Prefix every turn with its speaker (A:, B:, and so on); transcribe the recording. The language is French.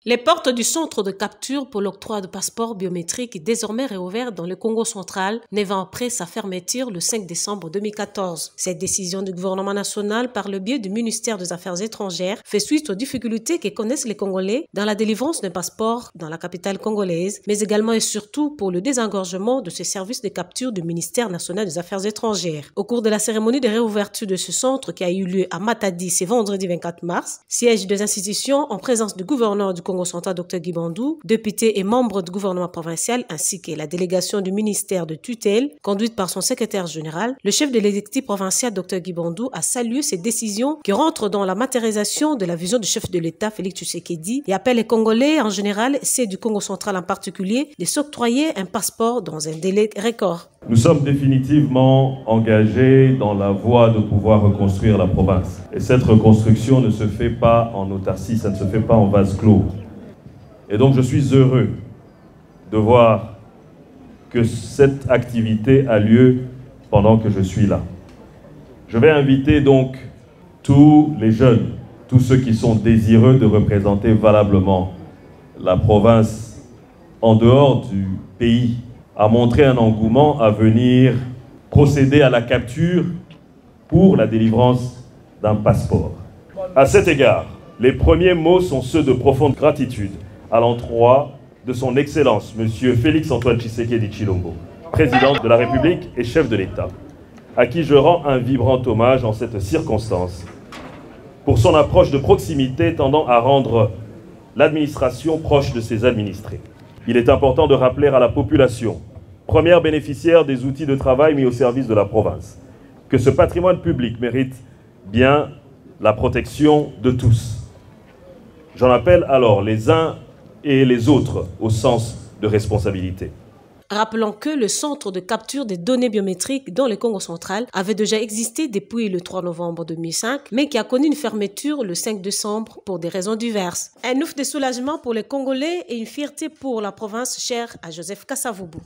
A: Les portes du centre de capture pour l'octroi de passeports biométriques désormais réouvertes dans le Congo central, 9 ans après sa fermeture le 5 décembre 2014. Cette décision du gouvernement national par le biais du ministère des Affaires étrangères fait suite aux difficultés que connaissent les Congolais dans la délivrance d'un passeport dans la capitale congolaise, mais également et surtout pour le désengorgement de ce service de capture du ministère national des Affaires étrangères. Au cours de la cérémonie de réouverture de ce centre qui a eu lieu à Matadi ce vendredi 24 mars, siège des institutions en présence du gouverneur du Congo central, Dr Guy Bandou, député et membre du gouvernement provincial, ainsi que la délégation du ministère de tutelle, conduite par son secrétaire général, le chef de l'exécutif provincial, Dr Guy Bandou, a salué ces décisions qui rentrent dans la matérialisation de la vision du chef de l'État, Félix Tshisekedi, et appelle les Congolais en général, ceux du Congo central en particulier, de s'octroyer un passeport dans un délai record.
B: Nous sommes définitivement engagés dans la voie de pouvoir reconstruire la province. Et cette reconstruction ne se fait pas en autarcie, ça ne se fait pas en vase clos. Et donc je suis heureux de voir que cette activité a lieu pendant que je suis là. Je vais inviter donc tous les jeunes, tous ceux qui sont désireux de représenter valablement la province en dehors du pays, à montrer un engouement à venir procéder à la capture pour la délivrance d'un passeport. À cet égard, les premiers mots sont ceux de profonde gratitude à l'endroit de son Excellence, M. Félix-Antoine Tshisekedi Tshilombo, président de la République et chef de l'État, à qui je rends un vibrant hommage en cette circonstance, pour son approche de proximité tendant à rendre l'administration proche de ses administrés. Il est important de rappeler à la population, première bénéficiaire des outils de travail mis au service de la province, que ce patrimoine public mérite bien la protection de tous. J'en appelle alors les uns et les autres au sens de responsabilité.
A: Rappelons que le centre de capture des données biométriques dans le Congo central avait déjà existé depuis le 3 novembre 2005, mais qui a connu une fermeture le 5 décembre pour des raisons diverses. Un ouf de soulagement pour les Congolais et une fierté pour la province chère à Joseph Kasavubu.